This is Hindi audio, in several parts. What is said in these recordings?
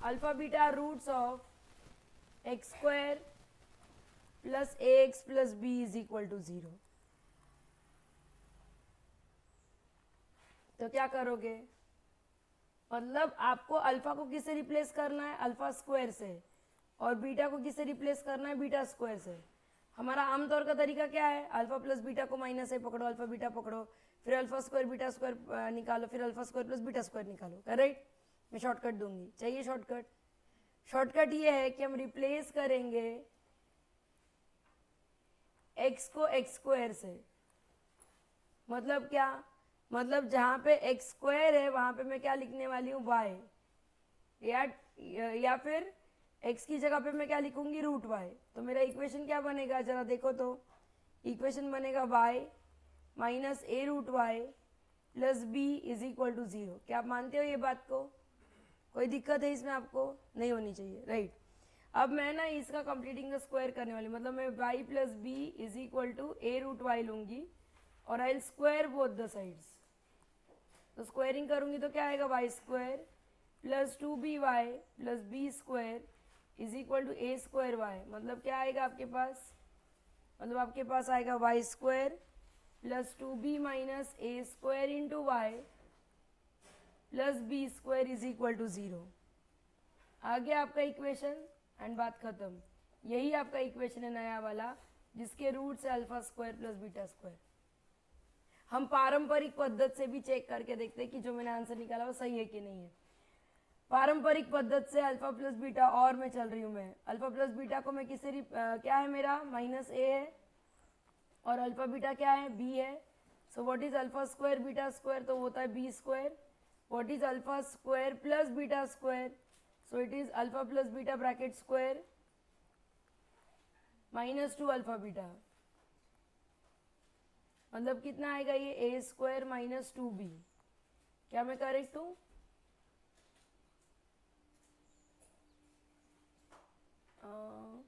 Alpha beta are roots of X square plus A X plus B is equal to 0। तो क्या करोगे, मतलब आपको अल्फा को किससे रिप्लेस करना है, अल्फा स्क्वायर से, और बीटा को किससे रिप्लेस करना है, बीटा स्क्वायर से। हमारा आमतौर का तरीका क्या है, अल्फा प्लस बीटा को माइनस ए पकड़ो, अल्फा बीटा पकड़ो, फिर अल्फा स्क्वायर बीटा स्क्वायर निकालो, फिर alpha square plus beta square निकालो, करेक्ट। मैं शॉर्टकट दूंगी, चाहिए शॉर्टकट। शॉर्टकट ये है कि हम रिप्लेस करेंगे एक्स को एक्स स्क्वायर से। मतलब क्या, मतलब जहां पे एक्स स्क्वायर है वहां पे मैं क्या लिखने वाली हूँ, वाई, या फिर x की जगह पे मैं क्या लिखूंगी, रूट y। तो मेरा इक्वेशन क्या बनेगा, जरा देखो तो, इक्वेशन बनेगा y minus A root Y plus B is equal to 0। क्या आप मानते हो ये बात को, कोई दिक्कत है इसमें आपको, नहीं होनी चाहिए, राइट। अब मैं ना इसका कंप्लीटिंग द स्क्वायर करने वाली, मतलब मैं y plus B is equal to A root Y लूंगी और I square both the sides. तो स्क्वायरिंग करूंगी तो क्या आएगा, Y square plus 2by plus B square is equal to A square Y. मतलब क्या आएगा आपके पास, मतलब आपके पास आएगा Y square plus 2b minus A square into Y plus B square is equal to 0। आ गया आपका इक्वेशन एंड बात खत्म। यही आपका इक्वेशन है नया वाला, जिसके रूट है alpha square plus beta square. हम पारंपरिक पद्धति से भी चेक करके देखते हैं कि जो मैंने आंसर निकाला वो सही है कि नहीं है। पारंपरिक पद्धति से अल्फा प्लस बीटा, और मैं चल रही हूँ, मैं अल्फा प्लस बीटा को मैं किससे क्या है मेरा, माइनस ए है, और अल्फा बीटा क्या है, बी है। So what is alpha square beta square, तो होता है B square. What is alpha square plus beta square, so it is alpha plus beta bracket square minus 2 alpha beta. मतलब कितना आएगा ये, ए स्क्वायर माइनस 2b। क्या मैं करेक्ट हूँ,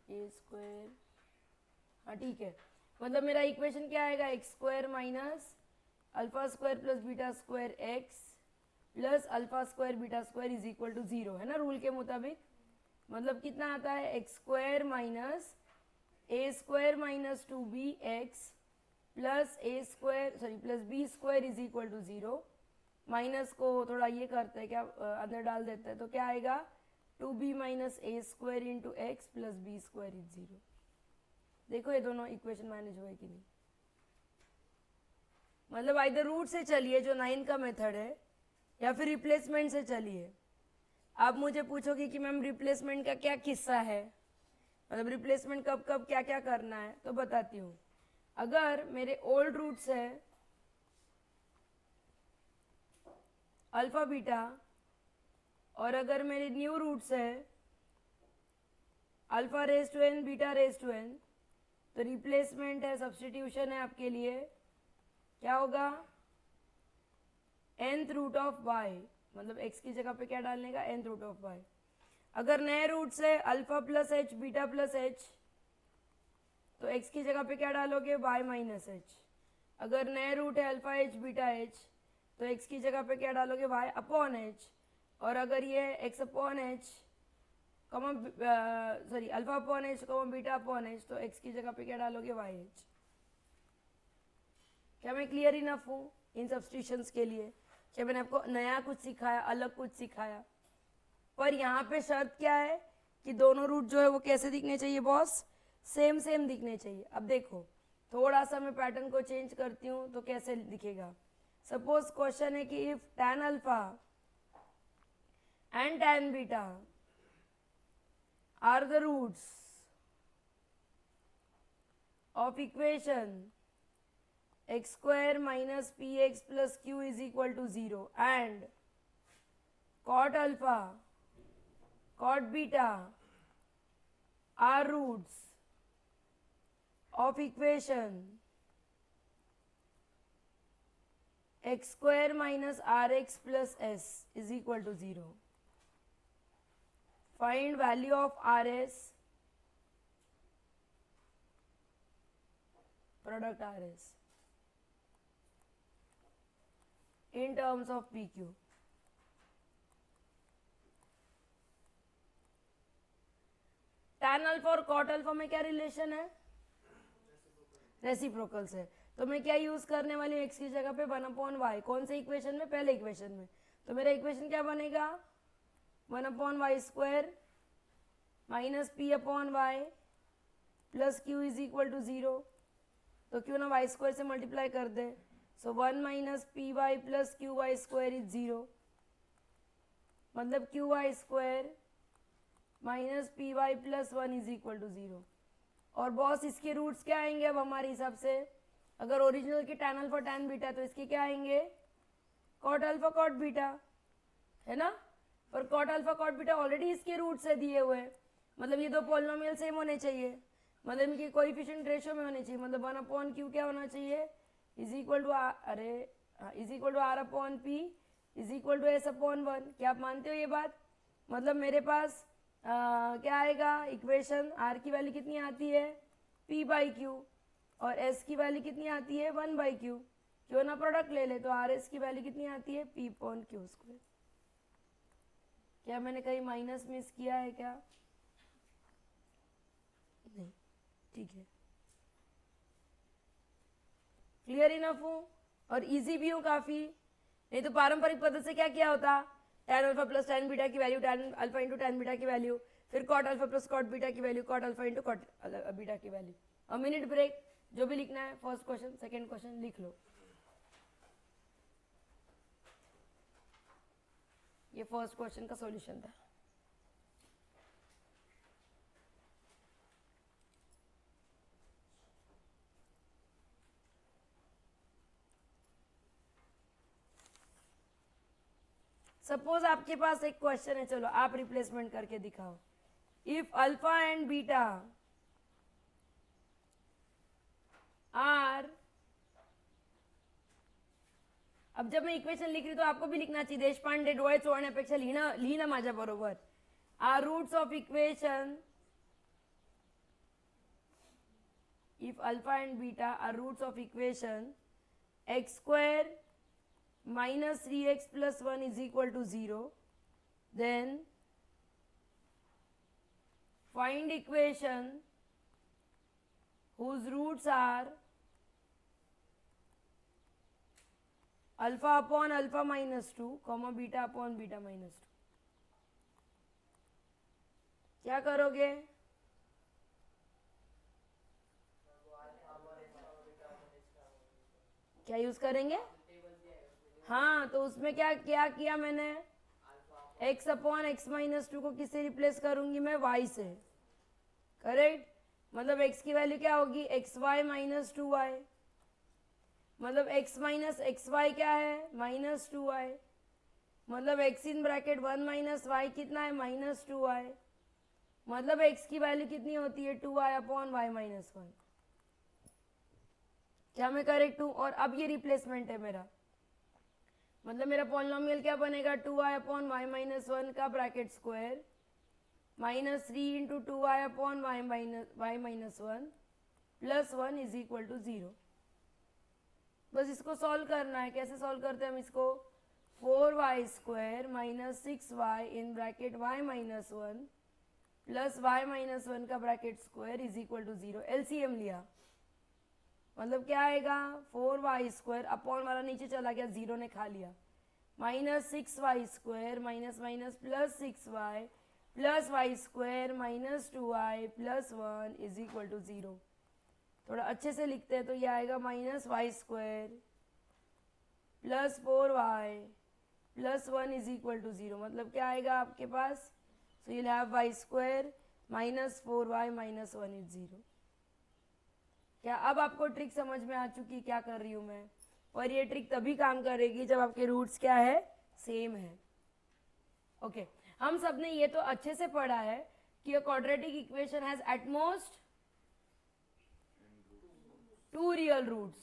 ए स्क्वायर, हाँ ठीक है। मतलब मेरा इक्वेशन क्या आएगा, x square minus alpha square plus beta square X plus alpha square beta square is equal to 0 है ना, रूल के मुताबिक। मतलब कितना आता है, X square minus A square minus 2b X plus A square sorry plus B square is equal to 0। Minus को थोड़ा ये करते हैं क्या, अंदर डाल देते हैं, तो क्या आएगा, 2b minus A square into x plus B square is 0। देखो ये दोनों इक्वेशन मैनेज हुए कि नहीं। मतलब आइदर रूट से चलिए जो 9 का मेथड है, या फिर रिप्लेसमेंट से चलिए। आप मुझे पूछोगे कि मैम रिप्लेसमेंट का क्या किस्सा है, मतलब रिप्लेसमेंट कब कब क्या क्या करना है, तो बताती हूँ। अगर मेरे ओल्ड रूट्स है अल्फा बीटा, और अगर मेरे न्यू रूट्स है alpha raise to N beta raise to N, तो रिप्लेसमेंट है, सब्सटीट्यूशन है आपके लिए, क्या होगा, nth रूट ऑफ y, मतलब x की जगह पे क्या डालने का, nth रूट ऑफ y। अगर नए रूट से alpha plus H beta plus H, तो x की जगह पे क्या डालोगे, y माइनस एच। अगर नए रूट है अल्फा एच बीटा एच, तो x की जगह पे क्या डालोगे, y अपॉन एच। और अगर ये x upon H sorry alpha upon H beta upon H, तो x की जगह पे क्या डालोगे, वाई एच। क्या मैं क्लियर इनफ हूँ इन सब्सटीट्यूशंस के लिए, क्या मैंने आपको नया कुछ सिखाया, अलग कुछ सिखाया। पर यहाँ पे शर्त क्या है कि दोनों रूट जो है वो कैसे दिखने चाहिए बॉस, सेम सेम दिखने चाहिए। अब देखो थोड़ा सा मैं पैटर्न को चेंज करती हूँ तो कैसे दिखेगा। सपोज क्वेश्चन है कि if tan alpha and tan beta are the roots of equation x square minus px plus q is equal to 0 and cot alpha cot beta are roots of equation x square minus rx plus s is equal to 0. Find value of rs, product rs in terms of pq. tan alpha और cot अल्फा में क्या रिलेशन है? रेसिप्रोकल्स है। तो मैं क्या यूज करने वाली हूँ x की जगह पे 1/y। कौन से इक्वेशन में? पहले इक्वेशन में। तो मेरा इक्वेशन क्या बनेगा? 1/y² minus p/y plus q is equal to 0। तो क्यों ना y² से मल्टीप्लाई कर दे। So 1 minus P Y plus Q Y square is 0, मतलब qy² minus P Y plus 1 is equal to 0। और बॉस इसके रूट्स क्या आएंगे अब हमारे हिसाब से? अगर ओरिजिनल के tan अल्फा tan बीटा, तो इसके क्या आएंगे? cot अल्फा cot बीटा, है ना? पर cot alpha cot beta already इसके रूट से दिए हुए हैं, मतलब ये दो पॉलिनोमियल सेम होने चाहिए, मतलब इनके कोएफिशिएंट रेशियो में होने चाहिए। मतलब 1/q क्या होना चाहिए? Is equal to is equal to r upon p is equal to s/1। क्या आप मानते हो ये बात? मतलब मेरे पास क्या आएगा इक्वेशन? r की वैल्यू कितनी आती है? p/q, और s की वैल्यू कितनी आती है? 1/q। क्यों ना प्रोडक्ट ले ले, तो rs की वैल्यू कितनी आती है? p/q²। क्या मैंने कहीं माइनस मिस किया है क्या? नहीं, ठीक है, क्लियर इनफ हूँ और इजी भी हूँ काफी। नहीं तो पारंपरिक पद्धति से क्या किया होता? tan alpha plus tan beta की value tan alpha into tan beta की वैल्यू, फिर cot alpha plus cot beta की value cot alpha into cot beta की वैल्यू। और मिनट ब्रेक, जो भी लिखना है, फर्स्ट क्वेश्चन सेकंड क्वेश्चन लिख लो। ये फर्स्ट क्वेश्चन का सॉल्यूशन था। सपोज आपके पास एक क्वेश्चन है, चलो आप रिप्लेसमेंट करके दिखाओ। If alpha and beta are, अब जब मैं इक्वेशन लिख रही तो आपको भी लिखना चाहिए, देशपांडे डोळे चोळण्यापेक्षा लिहिणं माझ्या बरोबर। Are roots of equation, if alpha and beta are roots of equation x² minus 3x plus 1 is equal to 0, then find equation whose roots are alpha upon alpha minus 2 comma beta upon beta minus 2। क्या करोगे? क्या यूज करेंगे? हाँ, तो उसमें क्या क्या किया मैंने? x अपॉन x माइनस 2 को किससे रिप्लेस करूंगी मैं? y से, करेक्ट। मतलब x की वैल्यू क्या होगी? xy माइनस 2y, मतलब x माइनस एक्स वाई क्या है? माइनस 2y, मतलब x in bracket 1 minus Y कितना है? माइनस 2y, मतलब x की वैल्यू कितनी होती है? 2y upon Y minus 1। क्या मैं करेक्ट हूँ? और अब ये रिप्लेसमेंट है मेरा, मतलब मेरा पॉलिनोमियल क्या बनेगा? 2y अपॉन वाई माइनस 1 का bracket square minus 3 into 2y upon Y minus 1 plus 1 is equal to 0। बस इसको सॉल्व करना है। कैसे सॉल्व करते हैं हम इसको? 4y² minus 6y in bracket y minus 1 plus y minus 1 का bracket square is equal to 0। LCM लिया, मतलब क्या आएगा? 4y² अपॉन वाला नीचे चला गया, 0 ने खा लिया, minus 6y² minus minus plus 6y plus y² minus 2y plus 1 is equal to 0। थोड़ा अच्छे से लिखते हैं तो ये आएगा minus y² plus 4y plus 1 is equal to 0। मतलब क्या आएगा आपके पास? So you have y² minus 4y minus 1 is 0। क्या अब आपको ट्रिक समझ में आ चुकी क्या कर रही हूँ मैं? और ये ट्रिक तभी काम करेगी जब आपके रूट्स क्या है? सेम है। ओके, हम सब ने ये तो अच्छे से पढ़ा है कि a quadratic equation has at most 2 real roots.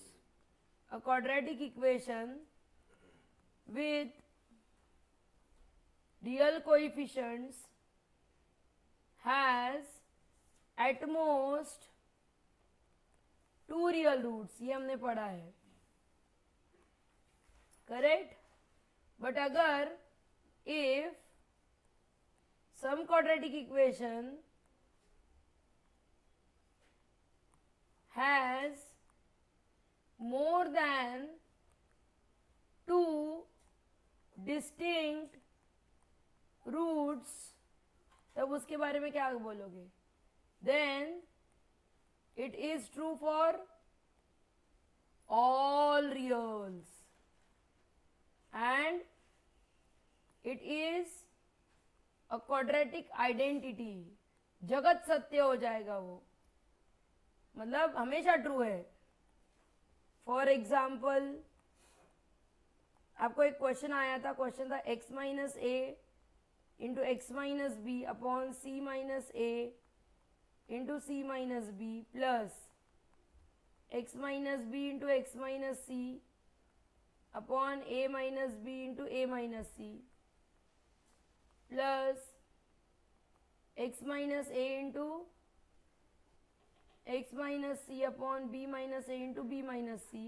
A quadratic equation with real coefficients has at most 2 real roots, ये हमने पढ़ा है, करेक्ट। बट अगर if some quadratic equation has more than 2 distinct roots, तब उसके बारे में क्या बोलोगे? Then it is true for all reals and it is a quadratic identity, जगत सत्य हो जाएगा वो, मतलब हमेशा ट्रू है। फॉर एग्जाम्पल आपको एक क्वेश्चन आया था, क्वेश्चन था x minus A into X minus B upon C minus A into C minus B plus x minus b into x minus c upon a minus b into a minus c plus x minus a into x minus c upon b minus a into b minus c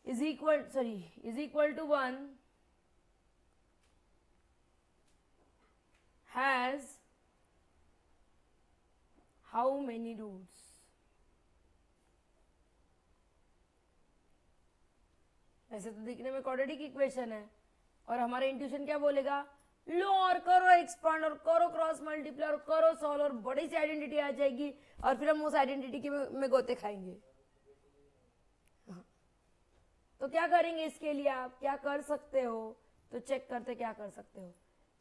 is equal to 1 has how many roots? ऐसे तो दिखने में क्वाड्रेटिक इक्वेशन है और हमारा इंट्यूशन क्या बोलेगा? लो और करो एक्सपांड और करो क्रॉस मल्टीप्लाई और करो सॉल्व और बड़ी सी आइडेंटिटी आ जाएगी और फिर हम उस आइडेंटिटी के में गोते खाएंगे। तो क्या करेंगे इसके लिए? आप क्या कर सकते हो? तो चेक करते क्या कर सकते हो।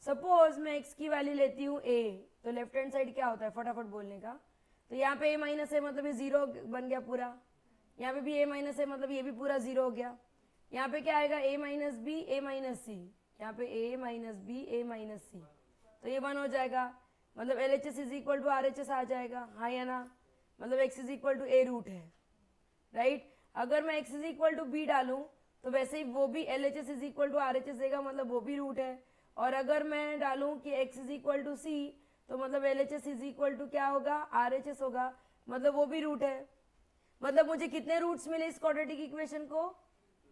सपोज मैं x की वैल्यू लेती हूँ a, तो लेफ्ट हैंड साइड क्या होता है फटाफट बोलने का? तो यहाँ पे a माइनस है मतलब ये जीरो बन गया पूरा, यहाँ पे भी a माइनस है मतलब ये भी पूरा जीरो हो गया। यहाँ पे क्या आएगा? a minus b a minus c, यहाँ पे a minus b a minus c, तो ये 1 हो जाएगा, मतलब LHS is equal to RHS आ जाएगा, हाँ या ना? मतलब x is equal to a root है, राइट? अगर मैं x is equal to b डालूं तो वैसे ही वो भी LHS is equal to RHS देगा, मतलब वो भी रूट है। और अगर मैं डालूं कि x is equal to c तो मतलब LHS इज इक्वल टू क्या होगा? RHS होगा, मतलब वो भी रूट है। मतलब मुझे कितने रूट्स मिले इस क्वाड्रेटिक इक्वेशन को?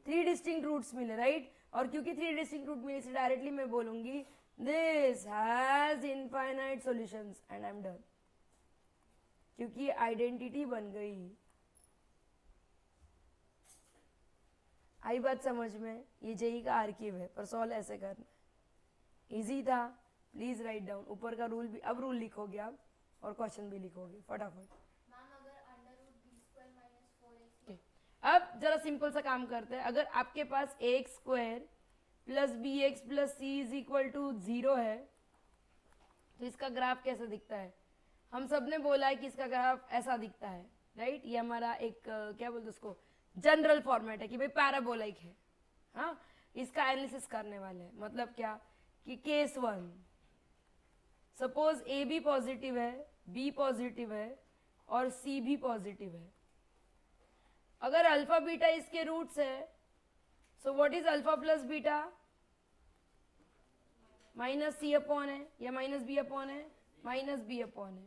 3 डिस्टिंक्ट रूट्स मिले, राइट? और क्योंकि 3 डिस्टिंक्ट रूट मिले, डायरेक्टली मैं बोलूंगी this has infinite solutions and I am done, क्योंकि आइडेंटिटी बन गई। आई बात समझ में? ये जेई का आर्किव है पर सॉल्व ऐसे करना, इजी था। प्लीज राइट डाउन, ऊपर का रूल भी, अब रूल लिखोगे आप और क्वेश्चन भी लिखोगे फटाफट। अब जरा सिंपल सा काम करते हैं। अगर आपके पास x square plus B x plus c is equal to 0 है तो इसका ग्राफ कैसा दिखता है? हम सब ने बोला है कि इसका ग्राफ ऐसा दिखता है, राइट? ये हमारा एक क्या बोलते उसको, जनरल फॉर्मेट है कि भाई पैराबोलाइक है। हाँ, इसका एनालिसिस करने वाले हैं। मतलब क्या कि केस 1, सपोज ए भी पॉजिटिव है, बी पॉजिटिव है और सी भी पॉजिटिव है। अगर अल्फा बीटा इसके रूट्स है, so what is alpha plus beta? Minus C upon है या माइनस बी अपॉन है? माइनस बी अपॉन है।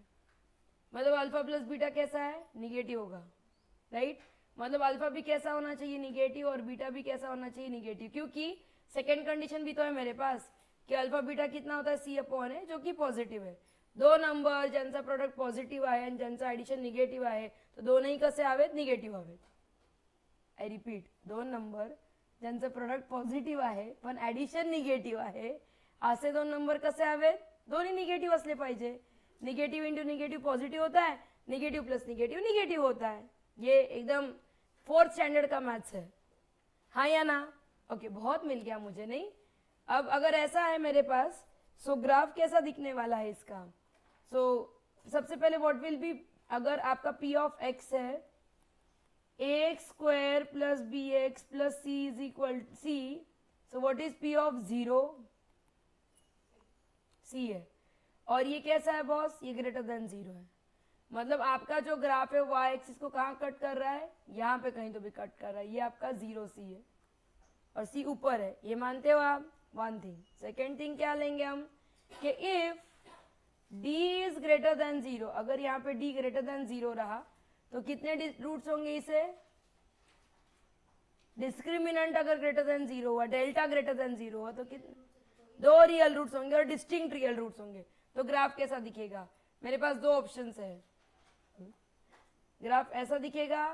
मतलब अल्फा प्लस बीटा कैसा है? निगेटिव होगा, राइट? मतलब अल्फा भी कैसा होना चाहिए? निगेटिव, और बीटा भी कैसा होना चाहिए? निगेटिव, क्योंकि सेकेंड कंडीशन भी तो है मेरे पास कि अल्फा बीटा कितना होता है? सी अपॉन है, जो कि पॉजिटिव है। दो नंबर ज्यांचा प्रोडक्ट पॉझिटिव्ह आहे आणि ज्यांचा ॲडिशन निगेटिव्ह आहे तर दोनही कसे हवेत? निगेटिव्ह हवेत। आय रिपीट, दोन नंबर ज्यांचं प्रोडक्ट पॉझिटिव्ह आहे पण ॲडिशन निगेटिव्ह आहे असे दोन नंबर कसे हवेत? दोन्ही निगेटिव्ह असले पाहिजे। निगेटिव्ह इंटू निगेटिव्ह पॉजिटिव होता है, निगेटिव प्लस निगेटिव निगेटिव होता है। ये एकदम 4th स्टैंडर्ड का मैथ्स है, हाँ या ना? ओके, बहुत मिल गया मुझे, नहीं? अब अगर ऐसा है मेरे पास, सो ग्राफ कैसा दिखने वाला है इसका? सो सबसे पहले व्हाट विल बी, अगर आपका p ऑफ x है ax square plus bx plus c is equal c, so what is p of 0? c है। और ये कैसा है बॉस? ये ग्रेटर देन 0 है। मतलब आपका जो ग्राफ है y एक्सिस को कहाँ कट कर रहा है? यहाँ पे कहीं तो भी कट कर रहा है। ये आपका 0 c है और c ऊपर है, ये मानते हो आप? One thing. सेकेंड थिंग क्या लेंगे हम कि if d is greater than 0, अगर यहाँ पे d ग्रेटर देन 0 रहा तो कितने रूट्स होंगे इसे? डिस्क्रिमिनेंट अगर ग्रेटर देन 0 हुआ, डेल्टा ग्रेटर देन 0 हुआ तो कितने? 2 रियल रूट्स होंगे और डिस्टिंक्ट रियल रूट्स होंगे। तो ग्राफ कैसा दिखेगा? मेरे पास दो ऑप्शंस है, ग्राफ ऐसा दिखेगा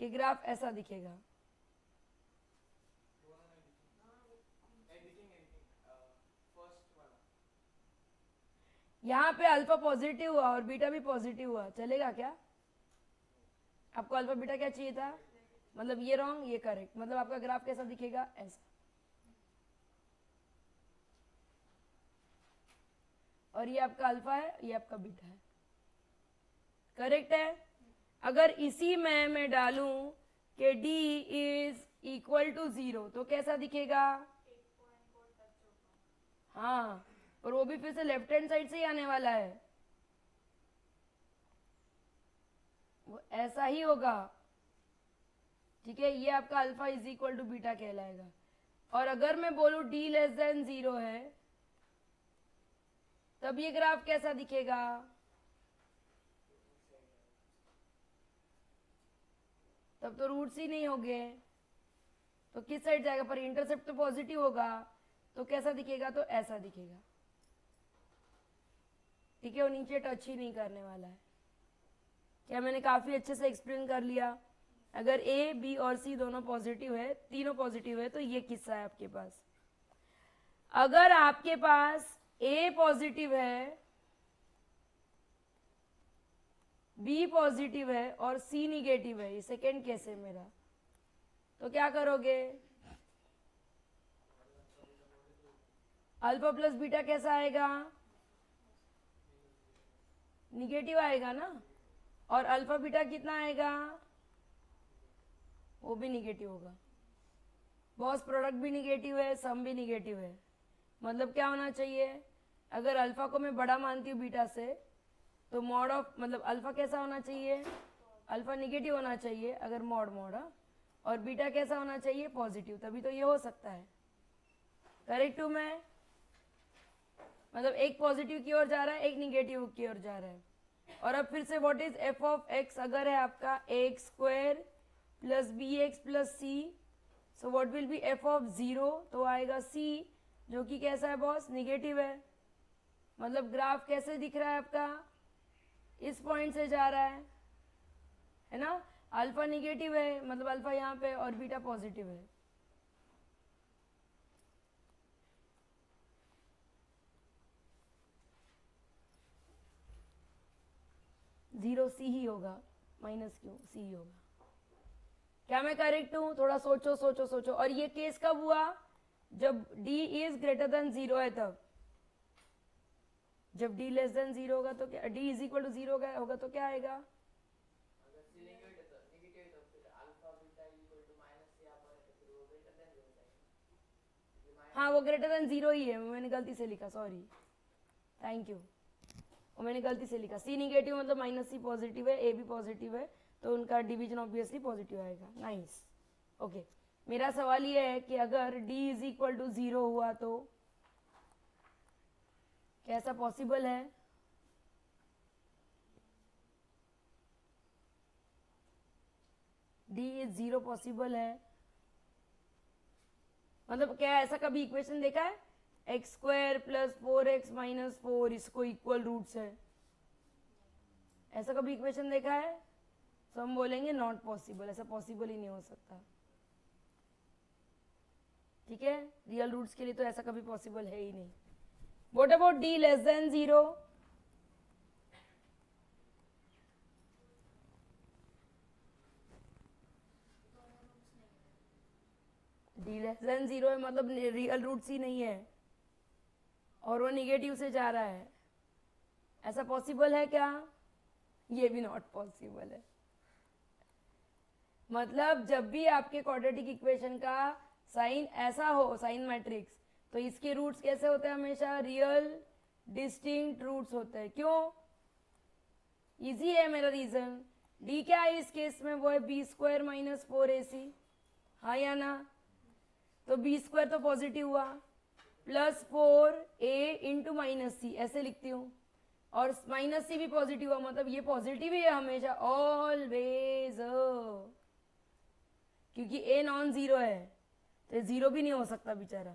कि ग्राफ ऐसा दिखेगा? यहाँ पे अल्फा पॉजिटिव हुआ और बीटा भी पॉजिटिव हुआ, चलेगा क्या? आपको अल्फा बीटा क्या चाहिए था? मतलब ये रॉन्ग ये करेक्ट, मतलब आपका ग्राफ कैसा दिखेगा? ऐसा। और ये आपका अल्फा है, ये आपका बीटा है, करेक्ट है। अगर इसी में मैं डालूं कि d इज इक्वल टू 0 तो कैसा दिखेगा? हाँ, और वो भी फिर से लेफ्ट हैंड साइड से ही आने वाला है, वो ऐसा ही होगा, ठीक है। ये आपका alpha is equal to beta कहलाएगा। और अगर मैं बोलूं d लेस देन 0 है तब ये ग्राफ कैसा दिखेगा? तब तो रूट्स ही नहीं होंगे, तो किस साइड जाएगा? पर इंटरसेप्ट तो पॉजिटिव होगा, तो कैसा दिखेगा? तो ऐसा दिखेगा, ठीक है। वो नीचे टच ही नहीं करने वाला है। क्या मैंने काफी अच्छे से एक्सप्लेन कर लिया? अगर ए बी और सी दोनों पॉजिटिव है, तीनों पॉजिटिव है, तो ये किस्सा है आपके पास। अगर आपके पास ए पॉजिटिव है, बी पॉजिटिव है और सी निगेटिव है, ये सेकेंड केस है मेरा, तो क्या करोगे? अल्फा प्लस बीटा कैसा आएगा? निगेटिव आएगा ना। और अल्फा बीटा कितना आएगा? वो भी निगेटिव होगा। बॉस प्रोडक्ट भी निगेटिव है, सम भी निगेटिव है, मतलब क्या होना चाहिए? अगर अल्फा को मैं बड़ा मानती हूँ बीटा से, तो मॉड ऑफ मतलब अल्फा कैसा होना चाहिए? अल्फा निगेटिव होना चाहिए अगर मॉड मॉड, और बीटा कैसा होना चाहिए? पॉजिटिव, तभी तो ये हो सकता है, करेक्ट हूँ मैं? मतलब एक पॉजिटिव की ओर जा रहा है, एक निगेटिव की ओर जा रहा है। और अब फिर से what is F of x? अगर है आपका X square plus B x plus C, so what will be F of 0? तो आएगा सी, जो कि कैसा है बॉस? निगेटिव है। मतलब ग्राफ कैसे दिख रहा है आपका? इस पॉइंट से जा रहा है ना। अल्फा निगेटिव है, मतलब अल्फा यहाँ पे, और बीटा पॉजिटिव है। जीरो सी ही होगा, माइनस क्यों, सी ही होगा। क्या मैं करेक्ट हूं? थोड़ा सोचो सोचो सोचो। और ये केस कब हुआ? जब d इज ग्रेटर देन 0 है तब। जब d लेस देन 0 होगा तो क्या? d इज इक्वल टू 0 होगा तो क्या आएगा? हाँ, वो ग्रेटर देन 0 ही है, मैंने गलती से लिखा, सॉरी, थैंक यू, वो मैंने गलती से लिखा। सी निगेटिव मतलब माइनस सी पॉजिटिव है, ए भी पॉजिटिव है, तो उनका डिवीजन ऑब्वियसली पॉजिटिव आएगा। Nice, okay. मेरा सवाल ये है कि अगर d इज इक्वल टू 0 हुआ तो कैसा पॉसिबल है? d इज 0 पॉसिबल है? मतलब क्या ऐसा कभी इक्वेशन देखा है? X square plus 4x minus 4 इसको इक्वल रूट्स है, ऐसा कभी इक्वेशन देखा है? तो हम बोलेंगे नॉट पॉसिबल, ऐसा पॉसिबल ही नहीं हो सकता, ठीक है। रियल रूट्स के लिए तो ऐसा कभी पॉसिबल है ही नहीं। What about d less than 0? d less than 0 है मतलब रियल रूट्स ही नहीं है, और वो निगेटिव से जा रहा है, ऐसा पॉसिबल है क्या? ये भी नॉट पॉसिबल है। मतलब जब भी आपके क्वाड्रेटिक इक्वेशन का साइन ऐसा हो, साइन मैट्रिक्स, तो इसके रूट्स कैसे होते हैं? हमेशा रियल डिस्टिंक्ट रूट्स होते हैं। क्यों? इजी है मेरा रीजन। डी क्या है इस केस में? वो है बी स्क्वायर माइनस 4ac, हाँ या ना? तो बी स्क्वायर तो पॉजिटिव हुआ, प्लस 4a इंटू माइनस सी, ऐसे लिखती हूँ, और माइनस सी भी पॉजिटिव हुआ, मतलब ये पॉजिटिव ही है हमेशा, ऑलवेज, क्योंकि a नॉन जीरो है, तो जीरो भी नहीं हो सकता बेचारा,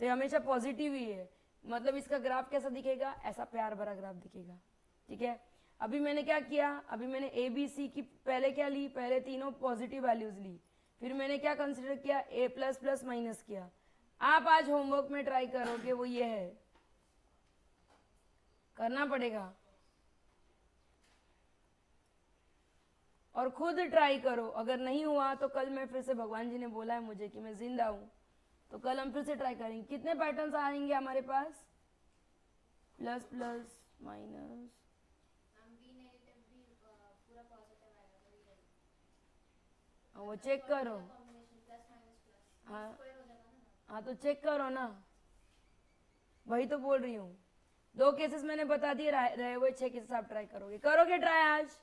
तो ये हमेशा पॉजिटिव ही है। मतलब इसका ग्राफ कैसा दिखेगा? ऐसा प्यार भरा ग्राफ दिखेगा, ठीक है। अभी मैंने क्या किया, अभी मैंने ए बी सी की पहले क्या ली, पहले तीनों पॉजिटिव वैल्यूज ली, फिर मैंने क्या कंसिडर किया, ए प्लस प्लस माइनस किया। आप आज होमवर्क में ट्राई करोगे वो ये है, करना पड़ेगा और खुद ट्राई करो। अगर नहीं हुआ तो कल मैं फिर से, भगवान जी ने बोला है मुझे कि मैं जिंदा हूं, तो कल हम फिर से ट्राई करेंगे। कितने पैटर्न्स आएंगे हमारे पास, प्लस प्लस माइनस, वो चेक करो। हाँ हाँ तो चेक करो ना, वही तो बोल रही हूँ। 2 केसेस मैंने बता दिए, रहे हुए 6 केसेस आप ट्राई करोगे, करोगे ट्राई आज,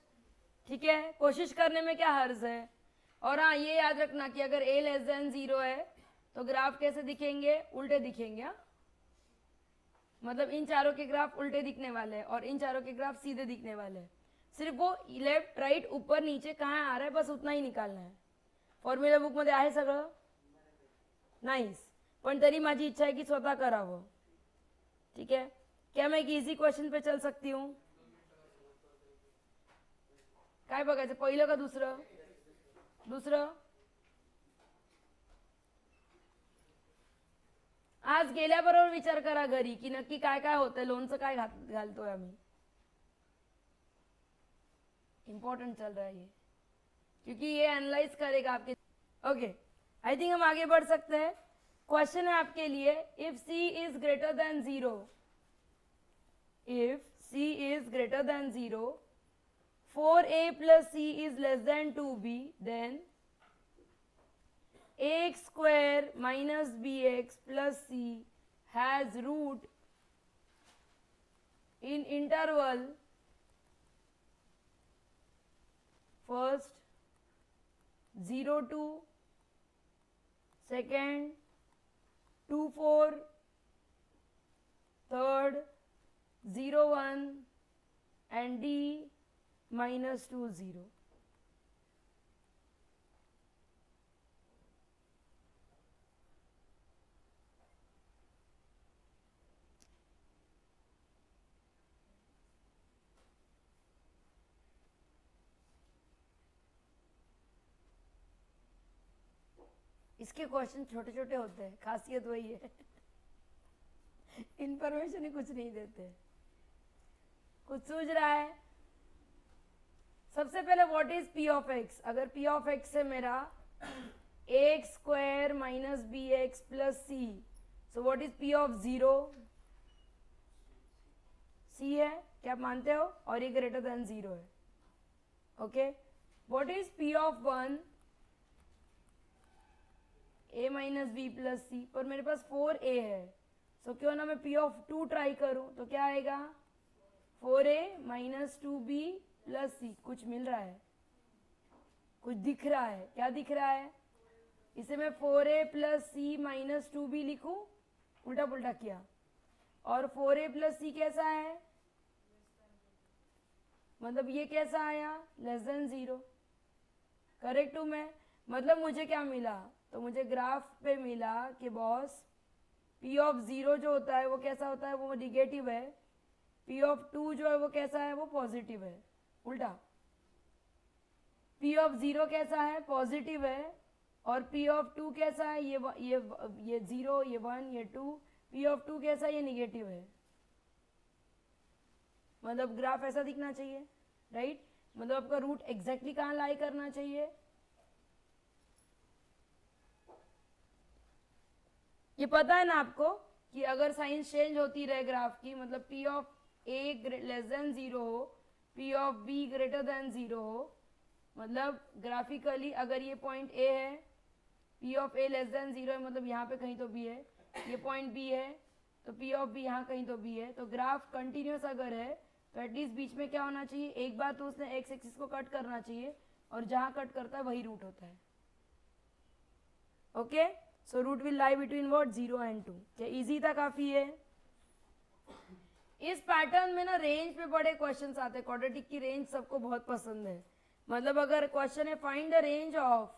ठीक है। कोशिश करने में क्या हर्ज है। और हाँ ये याद रखना कि अगर a लेस देन 0 है तो ग्राफ कैसे दिखेंगे, उल्टे दिखेंगे। हाँ मतलब इन चारों के ग्राफ उल्टे दिखने वाले हैं और इन चारों के ग्राफ सीधे दिखने वाले हैं। सिर्फ वो लेफ्ट राइट ऊपर नीचे कहाँ आ रहा है बस उतना ही निकालना है। फॉर्म्युला बुक मध्ये आहे सगळं, नाहीच, पण तरी माझी इच्छा है कि स्वतः करावं, ठीक है। क्या मैं एक इजी क्वेश्चन पे चल सकती हूँ, काय बघायचं, पहिलं का दुसरं, दुसरं। आज गेल्याबरोबर विचार करा घरी की नक्की काय काय होतंय, लोणचं काय घालतोय आम्ही, इंपॉर्टेंट चल रहा है ये, क्योंकि ये एनालाइज करेगा आपके। ओके आई थिंक हम आगे बढ़ सकते हैं। क्वेश्चन है आपके लिए, if C is greater than 0, if C is greater than 0, 4a plus c is less than 2b, then ax square minus bx plus c has root in interval first 0 to second 2 4 third 0 1 and d minus 2 0। इसके क्वेश्चन छोटे छोटे होते हैं, खासियत वही है इंफॉर्मेशन ही कुछ नहीं देते। कुछ सूझ रहा है। सबसे पहले what is p of x, अगर पी ऑफ एक्स है मेरा x square minus b x plus C, so what is p of 0, c है, क्या आप मानते हो, और ये ग्रेटर देन 0 है, okay. What is p of 1, a minus B plus c, पर मेरे पास 4a है, सो क्यों ना मैं p ऑफ 2 ट्राई करूं, तो क्या आएगा 4a माइनस 2b प्लस सी। कुछ मिल रहा है, कुछ दिख रहा है, क्या दिख रहा है, इसे मैं 4a प्लस सी माइनस 2b लिखूं, उल्टा पुल्टा किया, और 4a प्लस सी कैसा है, मतलब ये कैसा आया, लेस देन 0, करेक्ट हूं मैं। मतलब मुझे क्या मिला, तो मुझे ग्राफ पे मिला कि बॉस P ऑफ 0 जो होता है वो कैसा होता है, वो निगेटिव है, P ऑफ 2 जो है वो कैसा है, वो पॉजिटिव है, उल्टा। P ऑफ 0 कैसा है, पॉजिटिव है, और P ऑफ 2 कैसा है, ये 0, ये 1, ये 2, P ऑफ 2 कैसा है, ये निगेटिव है। मतलब ग्राफ ऐसा दिखना चाहिए, राइट। मतलब आपका रूट एग्जैक्टली कहाँ लाई करना चाहिए, ये पता है ना आपको कि अगर साइंस चेंज होती रहे ग्राफ की, मतलब P of A less than 0 हो, P of B greater than 0 हो, मतलब ग्राफिकली अगर ये पॉइंट A है, P of A less than 0 है, मतलब यहाँ पे कहीं तो B है, ये पॉइंट B है, तो P ऑफ B यहाँ कहीं तो B है, तो ग्राफ कंटिन्यूस अगर है तो एटलीस्ट बीच में क्या होना चाहिए, एक बार तो उसने एक्स एक्सिस को कट करना चाहिए, और जहाँ कट करता है वही रूट होता है, okay. So root will lie between what, 0 and 2। क्या इजी था, काफी है। इस पैटर्न में ना रेंज पे बड़े क्वेश्चंस आते हैं, क्वाड्रेटिक की रेंज सबको बहुत पसंद है। मतलब अगर क्वेश्चन है फाइंड द रेंज ऑफ,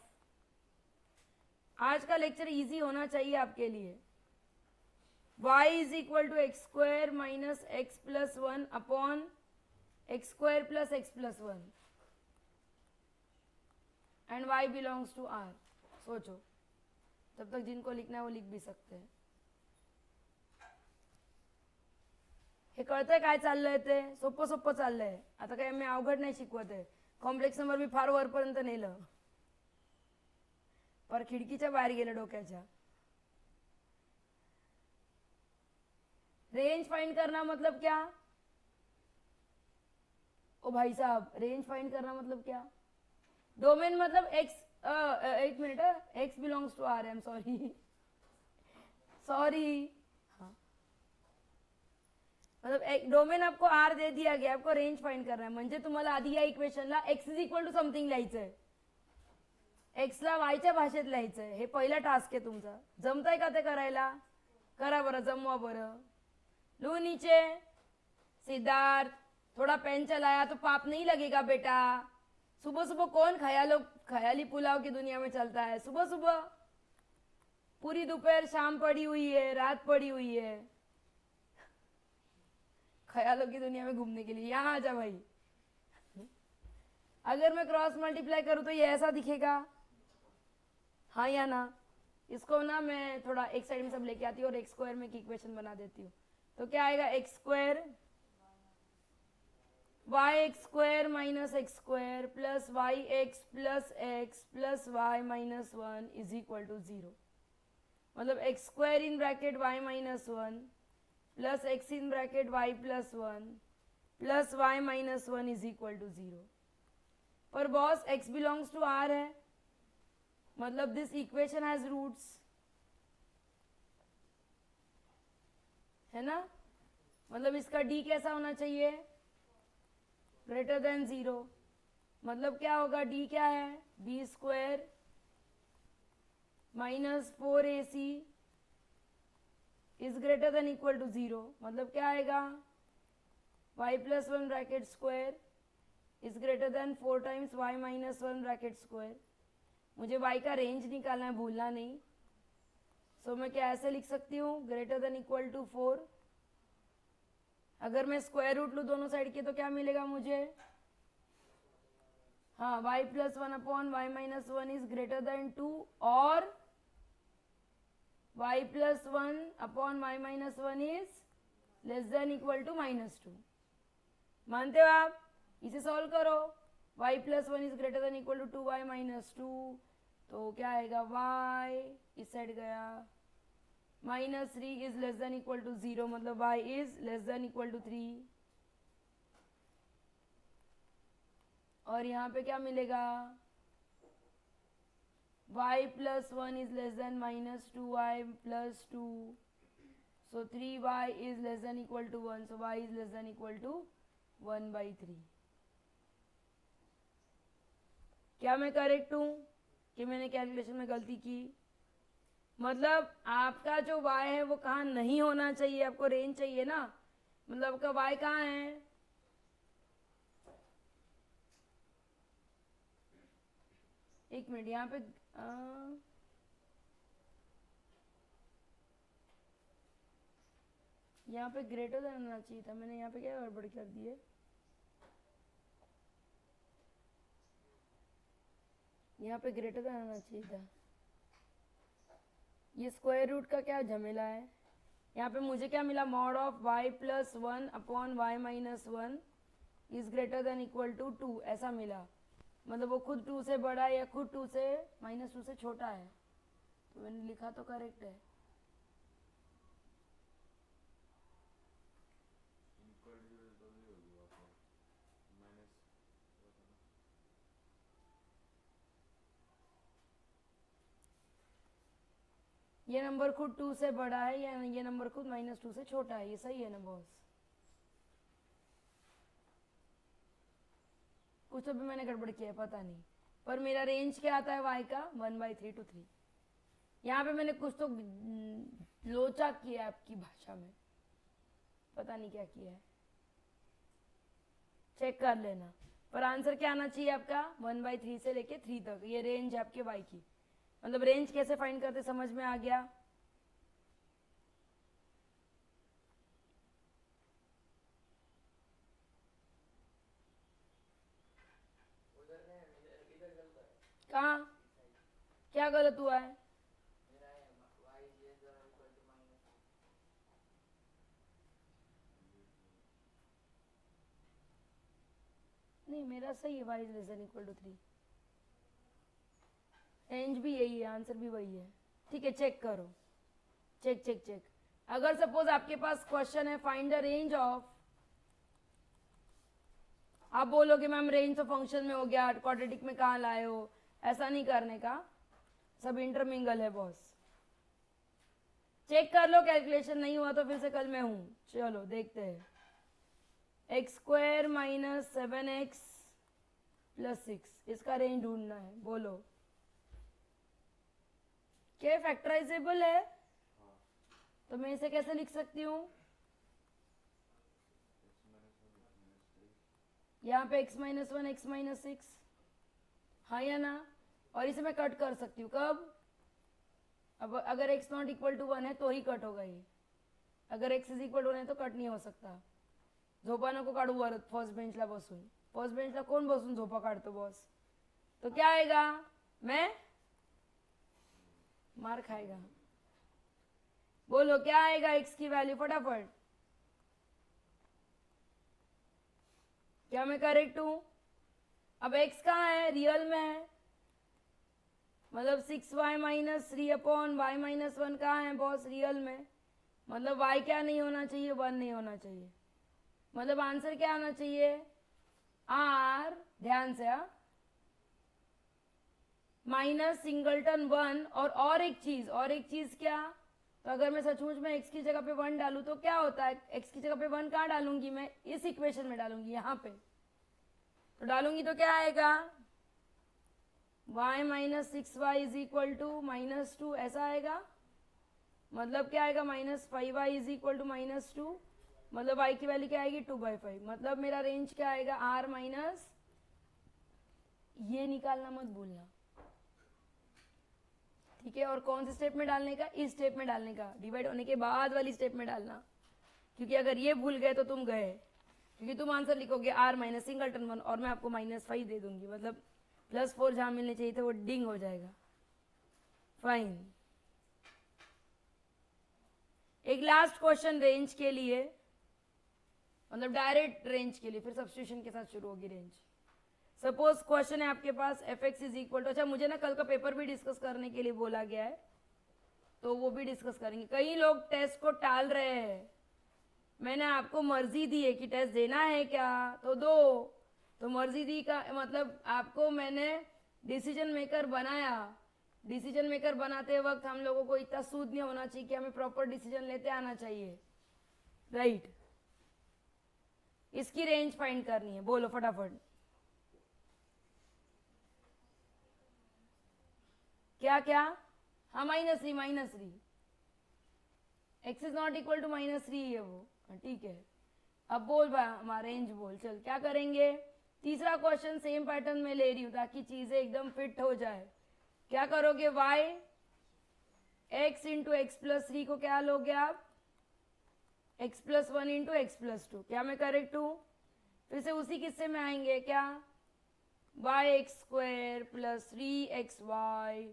आज का लेक्चर इजी होना चाहिए आपके लिए। y is equal to x square minus x plus 1 upon x square plus x plus 1 and y belongs to R. सोचो, तब तक जिनको लिखना है वो लिख भी सकते हैं। हे कळतंय काय चाललंय ते? सोपं सोपं चाललंय. आता काय मी अवघड नाही शिकवत आहे. कॉम्प्लेक्स नंबर मी फार वरपर्यंत नेलं, पर खिडकीच्या बाहेर गेलं डोक्याच्या. रेंज फाइंड करना मतलब क्या? ओ भाई साहब, रेंज फाइंड करना मतलब क्या? डोमेन मतलब एक्स, एक मिनट, x belongs to R, I am sorry sorry. हाँ, मतलब एक डोमेन आपको आर दे दिया गया, आपको रेंज फाइंड करना है. म्हणजे तुम्हाला आधी या इक्वेशनला x is equal to something लिहायचंय, एक्सला वायच्या भाषेत लिहायचंय. हे पहिला टास्क आहे तुमचा. जमतंय का ते करायला? करा बरं, जमवा बरं. लो नीचे. सिद्धार्थ, थोड़ा पेन चलाया तो पाप नहीं लगेगा बेटा. सुबह सुबह कौन ख्याली पुलाव की दुनिया में चलता है? सुबह सुबह पूरी दोपहर शाम पड़ी हुई है, रात पड़ी हुई है ख्यालों की दुनिया में घूमने के लिए. यहाँ आ जा भाई. अगर मैं क्रॉस मल्टीप्लाई करूं तो ये ऐसा दिखेगा, हाँ या ना? इसको ना मैं थोड़ा एक साइड में सब लेके आती हूँ और एक्स स्क्वायर में एक इक्वेशन बना देती हूँ. तो क्या आएगा? X square y x square minus x square plus y x plus y minus 1 is equal to 0. मतलब x square in bracket y minus 1 plus x in bracket y plus 1 plus y minus 1 is equal to 0. पर boss x belongs to R है, मतलब दिस इक्वेशन हैज रूट्स, है ना? मतलब इसका डी कैसा होना चाहिए? Greater than 0. मतलब क्या होगा? डी क्या है? B square minus 4ac is greater than equal to 0. मतलब क्या आएगा? y plus 1 bracket square is greater than 4 times y minus 1 bracket square. मुझे y का रेंज निकालना है, भूलना नहीं. सो मैं क्या ऐसे लिख सकती हूँ? Greater than equal to 4. अगर मैं स्क्वायर रूट लूँ दोनों साइड के तो क्या मिलेगा मुझे? हाँ, y plus 1 upon y minus 1 is greater than 2 और y plus 1 upon y minus 1 is less than equal to -2. मानते हो आप? इसे सॉल्व करो. y plus 1 is greater than equal to 2y minus 2. तो क्या आएगा? y इस साइड गया, -3 is less than equal to 0, मतलब y is less than equal to 3. और यहाँ पे क्या मिलेगा? y plus 1 is less than -2y plus 2. So 3y is less than equal to 1. So y is less than equal to 1/3. क्या मैं करेक्ट हूँ कि मैंने कैलकुलेशन में गलती की? मतलब आपका जो y है वो कहाँ नहीं होना चाहिए? आपको रेंज चाहिए ना. मतलब आपका y कहाँ है? एक मिनट, यहाँ पे यहाँ पे ग्रेटर देन आना चाहिए था. मैंने यहाँ पे क्या गड़बड़ कर दी है? यहाँ पे ग्रेटर देन आना चाहिए था. ये स्क्वायर रूट का क्या झमेला है? यहाँ पे मुझे क्या मिला? Mod of y plus 1 upon y minus 1 is greater than equal to 2, ऐसा मिला. मतलब वो खुद 2 से बड़ा है या खुद 2 से -2 से छोटा है. तो मैंने लिखा तो करेक्ट है. ये नंबर खुद 2 से बड़ा है या ये नंबर खुद -2 से छोटा है? ये सही है ना बॉस? कुछ तो भी मैंने गड़बड़ किया है, पता नहीं. पर मेरा रेंज क्या आता है y का? 1/3 to 3. यहाँ पे मैंने कुछ तो लोचा किया है आपकी भाषा में, पता नहीं क्या किया है, चेक कर लेना. पर आंसर क्या आना चाहिए आपका? 1/3 से लेके 3 तक. ये रेंज है आपके y की. मतलब रेंज कैसे फाइंड करते, समझ में आ गया? क्या गलत हुआ है? नहीं, मेरा सही है, y is less than equal to 3। Range भी यही है, आंसर भी वही है। ठीक है, चेक करो, चेक चेक चेक। अगर सपोज आपके पास क्वेश्चन है फाइंड द रेंज ऑफ, आप बोलोगे मैम रेंज तो फंक्शन में हो गया, क्वाड्रेटिक में कहाँ लाए हो, ऐसा नहीं करने का, सब इंटरमिंगल है बॉस। चेक कर लो, कैलकुलेशन नहीं हुआ तो फिर से कल मैं हूं। चलो देखते हैं। X square minus 7x plus 6, इसका रेंज ढूंढना है। बोलो, क्या फैक्टराइजेबल है? तो मैं इसे कैसे लिख सकती हूँ? यहाँ पे x माइनस 1 x माइनस 6, हाँ या ना? और इसे मैं कट कर सकती हूँ कब? अब अगर x नॉट इक्वल टू 1 है तो ही कट होगा ये, अगर x इज इक्वल टू 1 है तो कट नहीं हो सकता। झोपा नको काढू वर फर्स्ट बेंचला बसून, फर्स्ट बेंचला कोण बसून झोपा काढतो बॉस? तो क्या आएगा? मैं मार खाएगा। बोलो क्या आएगा x की वैल्यू फटाफट? क्या मैं करेक्ट हूं? अब x कहाँ है? रियल में है, मतलब 6y minus 3 upon y minus 1 कहाँ है बॉस? रियल में। मतलब y क्या नहीं होना चाहिए? 1 नहीं होना चाहिए। मतलब आंसर क्या आना चाहिए? r, ध्यान से, माइनस सिंगलटन 1 और एक चीज क्या? तो अगर मैं सचमुच में x की जगह पे 1 डालूं तो क्या होता है? x की जगह पे 1 कहाँ डालूंगी मैं? इस इक्वेशन में डालूंगी, यहाँ पे तो डालूंगी तो क्या आएगा? y minus 6y is equal to -2, ऐसा आएगा। मतलब क्या आएगा? -5y इज इक्वल टू -2, मतलब y की वैल्यू क्या आएगी? 2/5। मतलब मेरा रेंज क्या आएगा? r माइनस, ये निकालना मत भूलना, ठीक है? और कौन से स्टेप में डालने का? इस स्टेप में डालने का, डिवाइड होने के बाद वाली स्टेप में डालना, क्योंकि अगर ये भूल गए तो तुम गए, क्योंकि तुम आंसर लिखोगे r माइनस सिंगलटन 1 और मैं आपको -5 दे दूंगी, मतलब +4 जहां मिलने चाहिए थे वो डिंग हो जाएगा। फाइन। एक लास्ट क्वेश्चन रेंज के लिए, मतलब डायरेक्ट रेंज के लिए, फिर सब्स्टिट्यूशन के साथ शुरू होगी रेंज। सपोज क्वेश्चन है आपके पास f(x) इज इक्वल टू, अच्छा मुझे ना कल का पेपर भी डिस्कस करने के लिए बोला गया है, तो वो भी डिस्कस करेंगे। कई लोग टेस्ट को टाल रहे हैं, मैंने आपको मर्जी दी है कि टेस्ट देना है क्या तो दो, तो मर्जी दी का मतलब आपको मैंने डिसीजन मेकर बनाया। डिसीजन मेकर बनाते वक्त हम लोगों को इतना सूद नहीं होना चाहिए कि हमें प्रॉपर डिसीजन लेते आना चाहिए, राइट? इसकी रेंज फाइंड करनी है, बोलो फटाफट। क्या क्या? हाँ -3 x is not equal to -3 है वो, ठीक है। अब बोल भाई हमारा रेंज बोल, चल क्या करेंगे? तीसरा क्वेश्चन सेम पैटर्न में ले रही हूँ ताकि चीजें एकदम फिट हो जाए। क्या करोगे? y x into x plus 3 को क्या लोगे आप? x plus 1 into x plus 2। क्या मैं करेक्ट हूँ? फिर से उसी किस्से में आएंगे क्या? y x square plus 3xy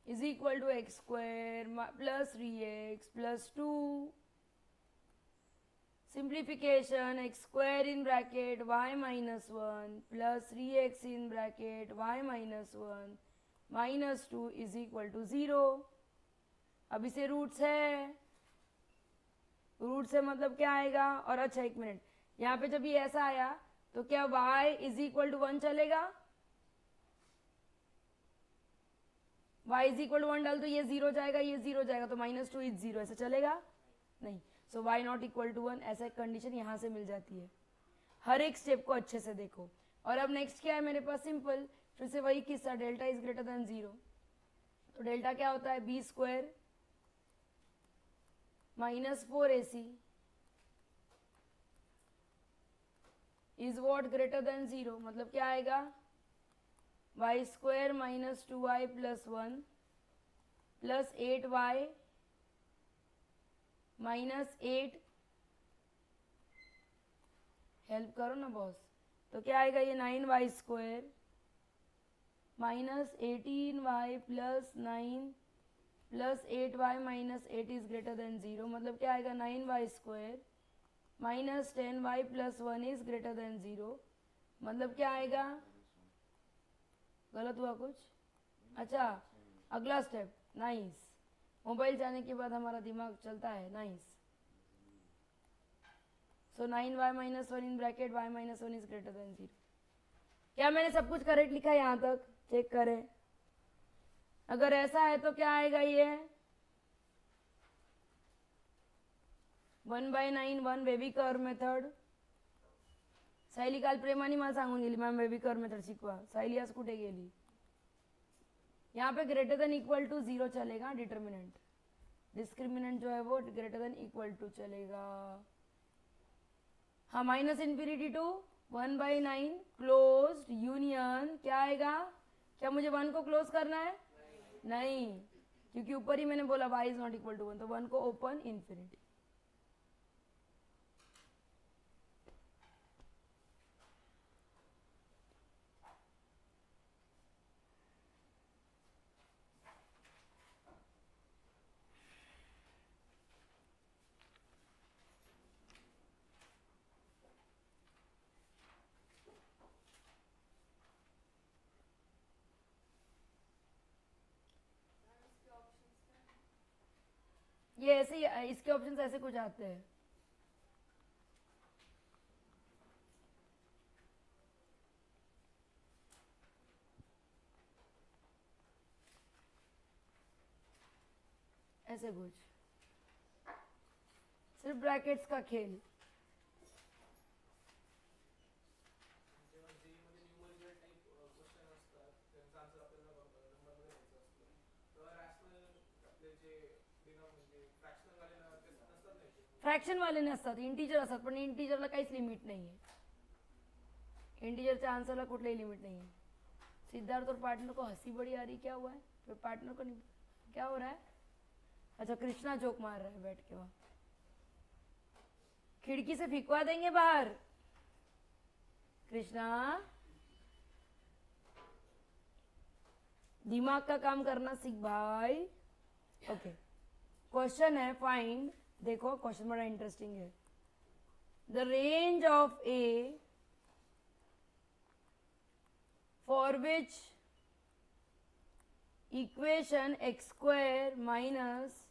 is equal to x square plus 3x plus 2। Simplification, x square in bracket y minus 1 plus 3x in bracket y minus 1 minus 2 is equal to 0। अब इसे रूट्स है, रूट से मतलब क्या आएगा? और अच्छा एक मिनट, यहाँ पे जब ये ऐसा आया तो क्या y इज इक्वल टू 1 चलेगा? y इज इक्वल टू 1 डाल तो ये 0 जाएगा, ये 0 जाएगा, तो -2 इज 0, ऐसा चलेगा नहीं। सो y नॉट इक्वल टू 1, ऐसा एक कंडीशन यहाँ से मिल जाती है। हर एक स्टेप को अच्छे से देखो। और अब नेक्स्ट क्या है मेरे पास? सिंपल, फिर से वही किस्सा, डेल्टा इज ग्रेटर देन 0। तो डेल्टा क्या होता है? b square -4ac is what greater than 0। मतलब क्या आएगा? y square minus 2y plus 1 plus 8y minus 8, help करो ना बॉस। तो क्या आएगा? ये 9y square minus 18y plus 9 plus 8y minus 8 is greater than 0, मतलब क्या आएगा 9y square minus 10y plus 1 is greater than 0, मतलब क्या आएगा, गलत हुआ कुछ? अच्छा अगला स्टेप, नाइस, मोबाइल जाने के बाद हमारा दिमाग चलता है, nice. So 9y minus 1 in bracket y minus 1 is greater than 0। क्या मैंने सब कुछ करेक्ट लिखा है? यहाँ तक चेक करें, अगर ऐसा है तो क्या आएगा ये 1/9 1 बेबी कर्व मेथड। सायली काल प्रेमाने मला सांगून गेली मॅम बेबी कर्व मेथड शिकवा, सायली आज कुठे गेली? यहाँ पे ग्रेटर देन इक्वल टू 0 चलेगा, डिटर्मिनेंट डिस्क्रिमिनेंट जो है वो ग्रेटर देन इक्वल टू चलेगा। हाँ minus infinity to 1/9 closed union क्या आएगा? क्या मुझे 1 को क्लोज करना है? नहीं, क्योंकि ऊपर ही मैंने बोला y is not equal to 1, तो 1 को ओपन इन्फिनिटी। ये ऐसे ही, इसके ऑप्शंस ऐसे कुछ आते हैं। ऐसे कुछ, सिर्फ ब्रैकेट्स का खेल। फ्रॅक्शन वाले नसतात, इंटीजर असतात, पण इंटीजरला काहीच लिमिट नाही आहे। इंटीजरच्या आन्सरला कुठलाही लिमिट नहीं है। सिद्धार्थ और पार्टनर को हंसी बड़ी आ रही, क्या हुआ है? फिर पार्टनर को नहीं, क्या हो रहा है? अच्छा कृष्णा जोक मार रहा है बैठ के वहाँ, खिड़की से फिकवा देंगे बाहर। कृष्णा दिमाग का काम करना सीख भाई। ओके क्वेश्चन है फाइंड, देखो क्वेश्चन बड़ा इंटरेस्टिंग है। The range of A for which equation x square minus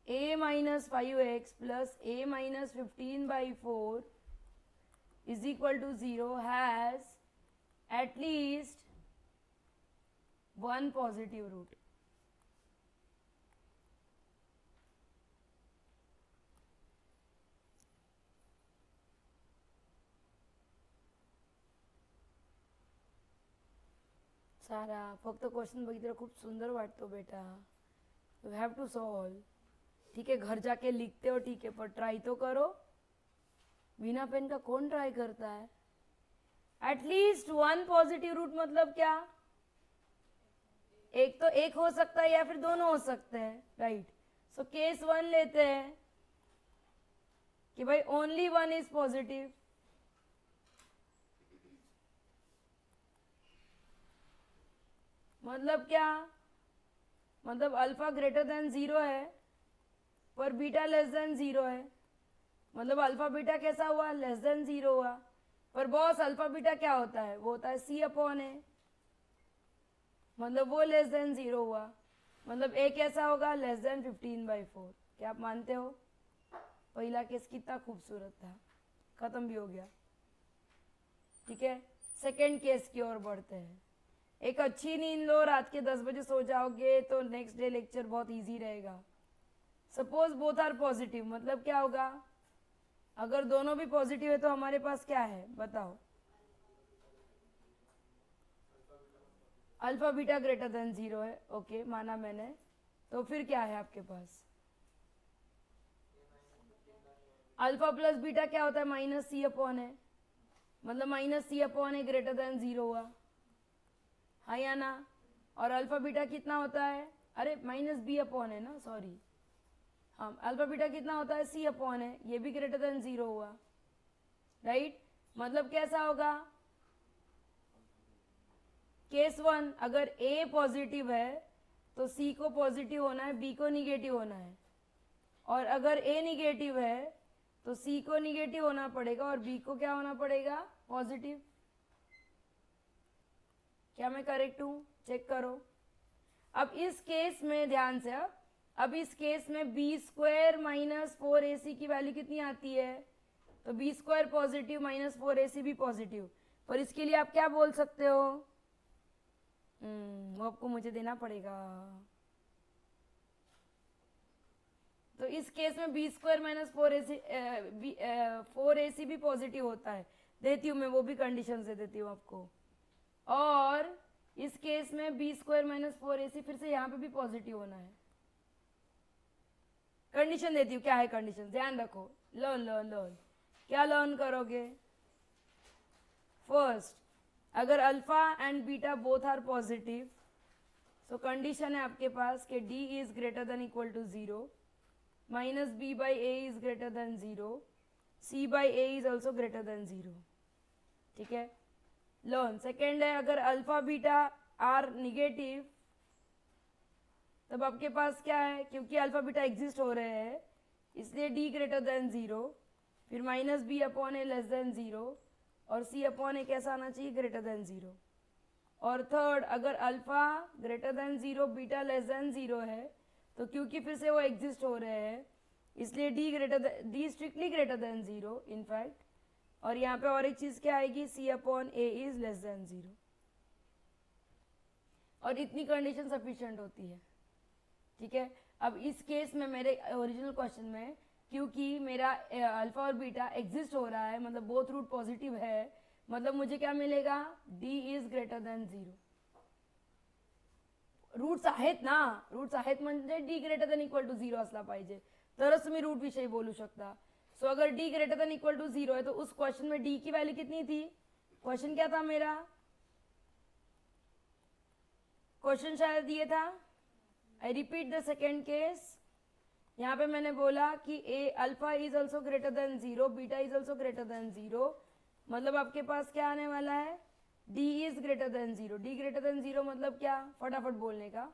a minus 5x plus a minus 15/4 is equal to 0 has at least one positive root. सारा फक्त क्वेश्चन बघितलं खूप सुंदर वाटतो बेटा, यू हैव टू सॉल्व। ठीक है घर जाके लिखते हो ठीक है, पर ट्राई तो करो। बिना पेन का कौन ट्राई करता है? एटलीस्ट वन पॉजिटिव रूट मतलब क्या? एक तो एक हो सकता है या फिर दोनों हो सकते हैं, राइट। सो केस 1 लेते हैं कि भाई ओनली 1 इज पॉजिटिव, मतलब क्या? मतलब अल्फा ग्रेटर देन 0 है पर बीटा लेस देन 0 है, मतलब अल्फा बीटा कैसा हुआ? लेस देन 0 हुआ। पर बॉस अल्फा बीटा क्या होता है? वो होता है C/A, मतलब वो लेस देन 0 हुआ, मतलब ए कैसा होगा? Less than 15/4। क्या आप मानते हो? पहला केस कितना खूबसूरत था, खत्म भी हो गया। ठीक है सेकेंड केस की ओर बढ़ते हैं। एक अच्छी नींद लो, रात के 10 बजे सो जाओगे तो नेक्स्ट डे लेक्चर बहुत इजी रहेगा। सपोज बोथ आर पॉजिटिव, मतलब क्या होगा? अगर दोनों भी पॉजिटिव है तो हमारे पास क्या है बताओ? अल्फा बीटा ग्रेटर देन 0 है, ओके माना मैंने। तो फिर क्या है आपके पास? अल्फा प्लस बीटा क्या होता है? -C/A, मतलब -C/A ग्रेटर देन 0 हुआ, हाँ या ना? और अल्फा बीटा कितना होता है? अरे -B/A है ना, सॉरी। हाँ अल्फा बीटा कितना होता है? C/A है, ये भी ग्रेटर देन 0 हुआ, राइट। मतलब कैसा होगा? केस 1 अगर A पॉजिटिव है तो C को पॉजिटिव होना है, B को निगेटिव होना है, और अगर A निगेटिव है तो C को निगेटिव होना पड़ेगा और B को क्या होना पड़ेगा, पॉजिटिव। क्या मैं करेक्ट हूं? चेक करो। अब इस केस में ध्यान से, अब इस केस में बी स्क्वायर माइनस 4ac की वैल्यू कितनी आती है, तो B square positive minus 4ac भी पॉजिटिव, पर इसके लिए आप क्या बोल सकते हो, वो आपको मुझे देना पड़ेगा। तो इस केस में बी स्क्वायर माइनस 4ac भी पॉजिटिव होता है, देती हूँ मैं, वो भी कंडीशन से देती हूँ आपको। और इस केस में बी स्क्वायर माइनस 4ac फिर से यहाँ पे भी पॉजिटिव होना है। कंडीशन देती हूँ, क्या है कंडीशन, ध्यान रखो। लर्न लर्न लर्न, क्या लर्न करोगे? फर्स्ट, अगर alpha and beta both are positive, so condition है आपके पास कि D is greater than equal to 0, minus b by a is greater than 0, c by a is also greater than 0। ठीक है, लर्न। सेकेंड है, अगर अल्फा बीटा आर निगेटिव, तब आपके पास क्या है, क्योंकि अल्फा बीटा एग्जिस्ट हो रहे हैं इसलिए डी ग्रेटर देन 0, फिर माइनस बी अपॉन ए लेस देन 0, और सी अपॉन ए कैसा आना चाहिए, ग्रेटर देन 0। और थर्ड, अगर alpha greater than 0 beta less than 0 है, तो क्योंकि फिर से वो एग्जिस्ट हो रहे हैं इसलिए d strictly greater than 0 in fact, और यहाँ पे और एक चीज क्या आएगी, c upon a is less than 0। और इतनी कंडीशन सफिशिएंट होती है। ठीक है, अब इस केस में मेरे ओरिजिनल क्वेश्चन में क्योंकि मेरा अल्फा और बीटा एग्जिस्ट हो रहा है, मतलब बोथ रूट पॉजिटिव है, मतलब मुझे क्या मिलेगा, D is greater than 0। Roots आहेत ना, रूट्स आहेत म्हणजे D greater than equal to 0 असला पाहिजे, तरच तुम्ही रूट विषयी बोलू शकता। सो अगर D greater than equal to 0 है तो उस क्वेश्चन में डी की वैल्यू कितनी थी, क्वेश्चन क्या था मेरा, क्वेश्चन शायद ये था, I repeat the second case, यहाँ पे मैंने बोला कि a alpha is also greater than 0, beta is also greater than 0, मतलब आपके पास क्या आने वाला है, d is greater than 0। D greater than 0 मतलब क्या, फटाफट बोलने का,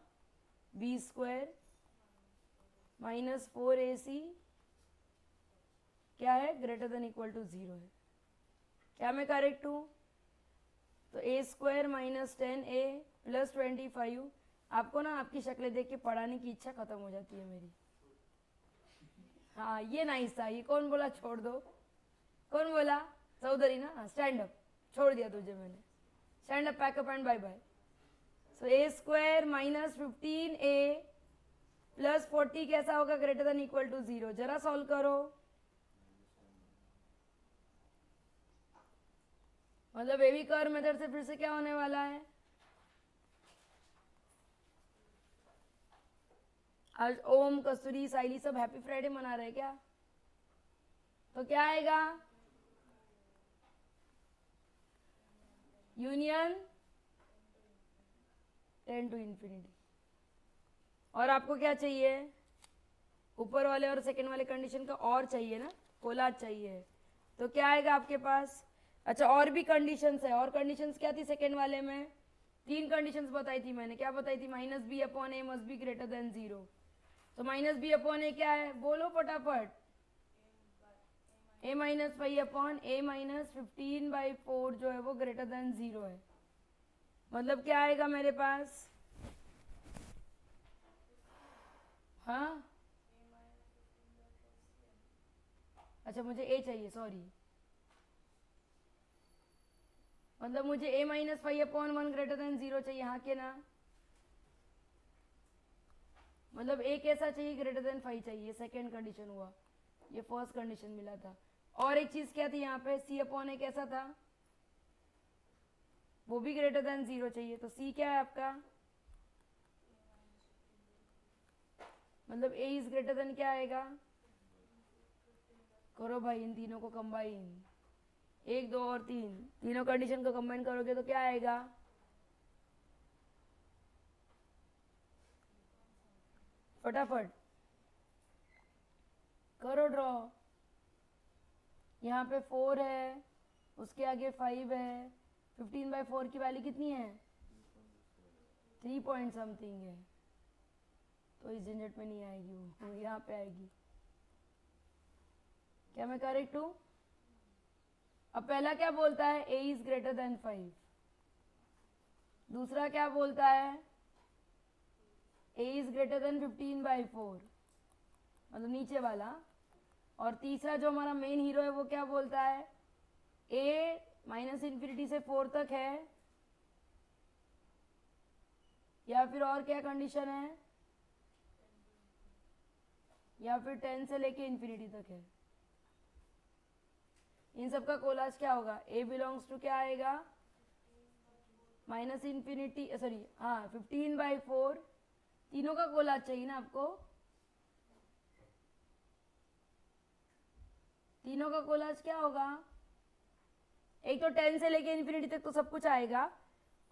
बी स्क्वायर माइनस 4ac क्या है, ग्रेटर देन इक्वल टू 0 है। क्या मैं करेक्ट हूँ? तो ए स्क्वायर माइनस 10a प्लस 25, आपको ना आपकी शक्लें देख के पढ़ाने की इच्छा खत्म हो जाती है मेरी। हाँ ये नाइस था, ये कौन बोला छोड़ दो, कौन बोला, चौधरी ना, स्टैंड अप, छोड़ दिया तुझे मैंने, stand up, pack up and bye bye. So a square minus 15a plus 40 कैसा होगा, ग्रेटर देन इक्वल टू 0। जरा सॉल्व करो, मतलब बेबी कर मेथड से फिर से क्या होने वाला है, आज ओम, कस्तूरी, साइली सब हैप्पी फ्राइडे मना रहे क्या, तो क्या आएगा, यूनियन 10 टू इंफिनिटी। और आपको क्या चाहिए, ऊपर वाले और सेकंड वाले कंडीशन का और चाहिए ना, कोलाज चाहिए, तो क्या आएगा आपके पास। अच्छा और भी कंडीशंस है, और कंडीशंस क्या थी सेकंड वाले में, 3 कंडीशंस बताई थी मैंने, क्या बताई थी, minus B upon a must be greater than 0, तो माइनस बी अपॉन ए क्या है, बोलो फटाफट, ए माइनस 5 अपॉन ए माइनस 15/4 जो है वो ग्रेटर देन 0 है, मतलब क्या आएगा मेरे पास, हाँ अच्छा मुझे ए चाहिए, सॉरी, मतलब मुझे ए माइनस 5 अपॉन 1 ग्रेटर देन 0 चाहिए, हाँ के ना, मतलब ए कैसा चाहिए, ग्रेटर देन 5 चाहिए, सेकेंड कंडीशन हुआ, ये फर्स्ट कंडीशन मिला था। और एक चीज क्या थी यहाँ पे, सी अपॉन ए कैसा था, वो भी ग्रेटर देन 0 चाहिए, तो सी क्या है आपका, मतलब ए इज ग्रेटर देन क्या आएगा, करो भाई इन तीनों को कंबाइन, 1 2 और 3 तीनों कंडीशन को कंबाइन करोगे तो क्या आएगा, फटाफट करो ड्रॉ, यहाँ पे 4 है, उसके आगे 5 है, 15/4 की वैल्यू कितनी है, 3 पॉइंट समथिंग है, तो इस झंझट में नहीं आएगी, वो यहाँ पे आएगी। क्या मैं करेक्ट हूँ? अब पहला क्या बोलता है? a is greater then 5। दूसरा क्या बोलता है? a इज ग्रेटर देन 15/4, मतलब नीचे वाला। और तीसरा जो हमारा मेन हीरो है वो क्या बोलता है? a माइनस इन्फिनिटी से 4 तक है, या फिर और क्या कंडीशन है, या फिर 10 से लेके इन्फिनिटी तक है। इन सब का कोलाज क्या होगा? a बिलोंग्स टू क्या आएगा? माइनस इन्फिनिटी, सॉरी हाँ 15/4। तीनों का कोलाज चाहिए ना आपको? तीनों का कोलाज क्या होगा? एक तो 10 से लेके इन्फिनिटी तक तो सब कुछ आएगा,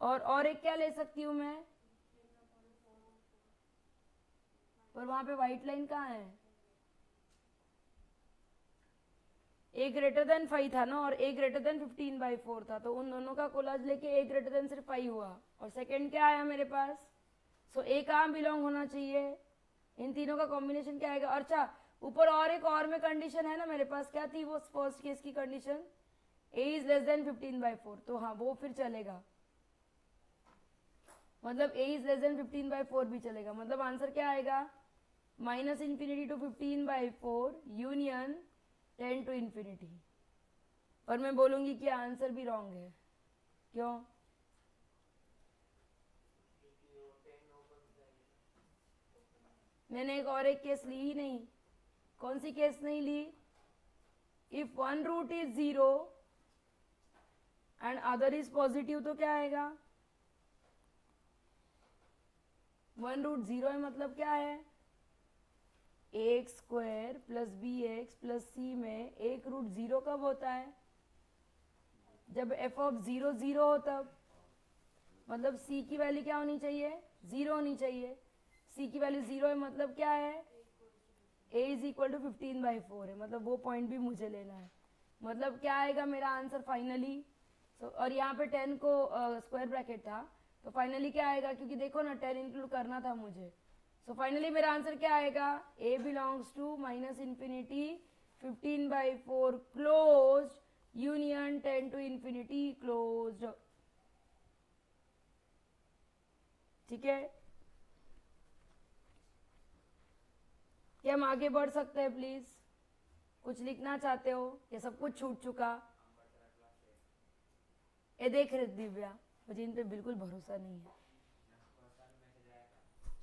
और एक क्या ले सकती हूं मैं? पर वहां पे व्हाइट लाइन कहाँ है? a ग्रेटर देन 5 था ना, और a ग्रेटर देन 15/4 था, तो उन दोनों का कोलाज लेके a ग्रेटर देन सिर्फ 5 हुआ। और सेकंड क्या आया मेरे पास? सो a कहाँ बिलोंग होना चाहिए? इन तीनों का कॉम्बिनेशन क्या आएगा? अच्छा, ऊपर और एक और में कंडीशन है ना मेरे पास, क्या थी वो फर्स्ट केस की condition? a is less then 15/4, तो हाँ वो फिर चलेगा, मतलब a इज लेस देन 15/4 भी चलेगा। मतलब आंसर क्या आएगा? Minus infinity to 15/4 union 10 to infinity. और मैं बोलूंगी कि आंसर भी रॉन्ग है। क्यों? मैंने एक केस ली ही नहीं। कौन सी केस नहीं ली? If one root is 0 and other is positive, तो क्या आएगा? वन रूट 0 है, मतलब क्या है? ax square plus bx plus c में एक रूट 0 कब होता है? जब f ऑफ 0 0 हो तब। मतलब c की वैल्यू क्या होनी चाहिए? 0 होनी चाहिए। c की वैल्यू 0 है, मतलब क्या है? a इज इक्वल टू 15/4 है, मतलब वो पॉइंट भी मुझे लेना है। मतलब क्या आएगा मेरा आंसर फाइनली? और यहाँ पे 10 को स्क्वायर ब्रैकेट था, तो फाइनली क्या आएगा? क्योंकि देखो ना 10 इंक्लूड करना था मुझे। सो फाइनली मेरा आंसर क्या आएगा? a belongs to minus infinity 15/4 close union 10 to infinity close. ठीक है, क्या हम आगे बढ़ सकते हैं प्लीज? कुछ लिखना चाहते हो या सब कुछ छूट चुका? ये देख रहे दिव्या, मुझे इन पे बिल्कुल भरोसा नहीं है।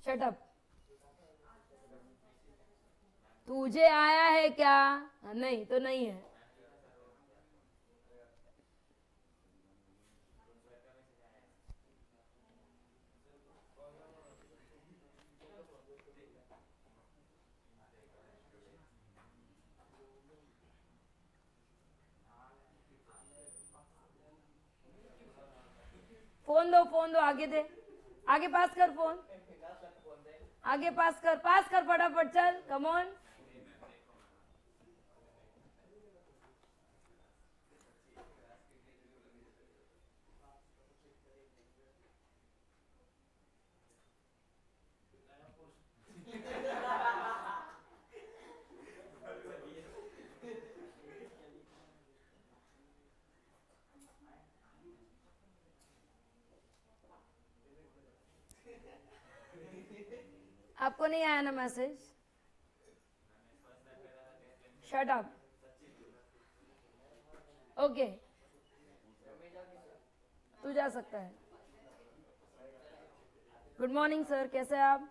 Shut up. तुझे आया है क्या? नहीं तो नहीं है। फोन दो, आगे दे, आगे पास कर फोन, आगे पास कर फटाफट, चल कम ऑन। आपको नहीं आया ना मैसेज? Shut up. ओके, तू जा सकता है। गुड मॉर्निंग सर, कैसे हैं आप?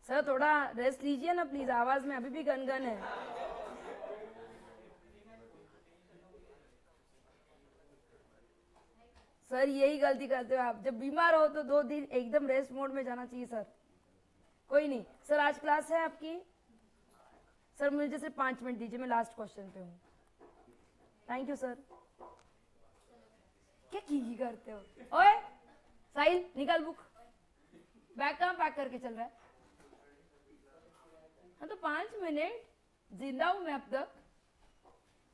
सर थोड़ा रेस्ट लीजिए ना प्लीज, आवाज में अभी भी गनगन है। सर यही गलती करते हो आप, जब बीमार हो तो 2 दिन एकदम रेस्ट मोड में जाना चाहिए सर। कोई नहीं सर, आज क्लास है आपकी? सर मुझे सिर्फ 5 मिनट दीजिए, मैं लास्ट क्वेश्चन पे हूँ। Thank you sir. क्या की करते हो? ओए साहिल, निकाल बुक। बैग कहाँ पैक करके चल रहा है? हाँ तो 5 मिनट, जिंदा हूं मैं अब तक।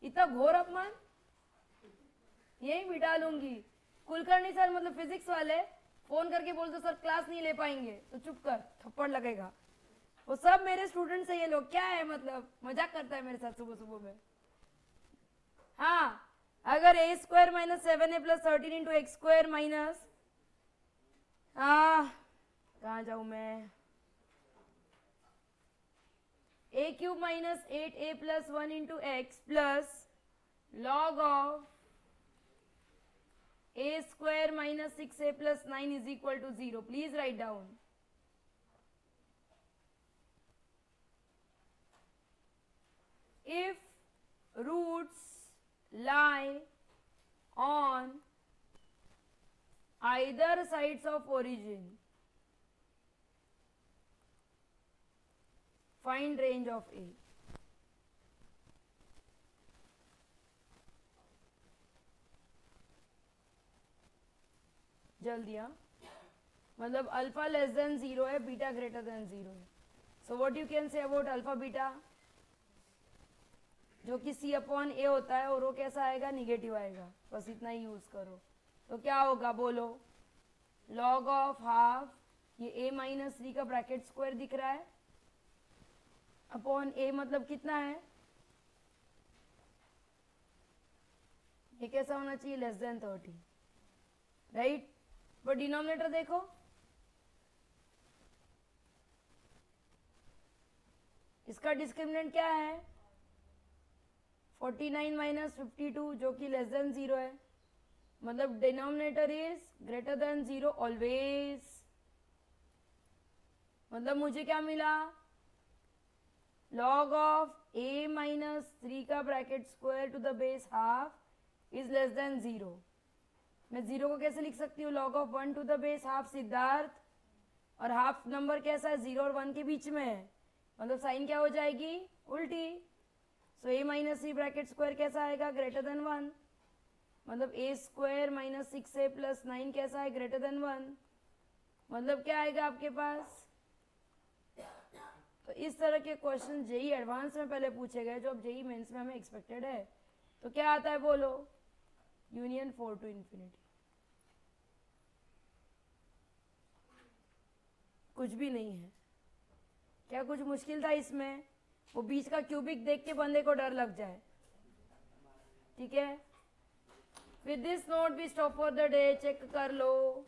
इतना घोर अपमान यही मिटा लूंगी। कुलकर्णी सर मतलब फिजिक्स वाले फोन करके बोल दो सर क्लास नहीं ले पाएंगे तो चुप कर, थप्पड़ लगेगा। वो सब मेरे स्टूडेंट्स है ये लोग, क्या है मतलब मजाक करता है मेरे साथ सुबह सुबह में। हाँ, अगर a square minus 7a plus 13 into x square minus, कहाँ जाऊं मैं, a cube minus 8a plus 1 into x plus log of a square minus 6a plus 9 is equal to 0. Please write down. If roots lie on either sides of origin, find range of A. जल्दी, हाँ, मतलब अल्फा लेस देन 0 है, बीटा ग्रेटर देन 0 है। So what you can say about alpha beta, जो कि C अपॉन ए होता है, और वो कैसा आएगा, निगेटिव आएगा, बस इतना ही यूज करो। तो क्या होगा बोलो, लॉग ऑफ हाफ, ये a माइनस 3 का ब्रैकेट स्क्वायर दिख रहा है, अपॉन a मतलब कितना है, ये कैसा होना चाहिए, less than 30, right. But denominator देखो, इसका डिस्क्रिमिनेंट क्या है, 49 माइनस 52 जो कि लेस देन 0 है, मतलब denominator is greater than 0 always. मतलब मुझे क्या मिला, लॉग ऑफ a माइनस 3 का bracket square to the base half is less than 0। मैं 0 को कैसे लिख सकती हूँ, log of 1 to the base half Siddharth, और हाफ नंबर कैसा है, 0 और 1 के बीच में है, मतलब साइन क्या हो जाएगी, उल्टी। सो a माइनस 3 ब्रैकेट स्क्वायर कैसा आएगा, ग्रेटर देन 1, मतलब a square minus 6a plus 9 कैसा है, ग्रेटर देन 1, मतलब क्या आएगा आपके पास। तो इस तरह के क्वेश्चन जेई एडवांस में पहले पूछे गए, जो अब जेई मेंस में हमें एक्सपेक्टेड है। तो क्या आता है बोलो, यूनियन 4 टू इन्फिनिटी, कुछ भी नहीं है। क्या कुछ मुश्किल था इसमें, वो बीच का क्यूबिक देख के बंदे को डर लग जाए, ठीक है। With this note we stop for the day, check कर लो।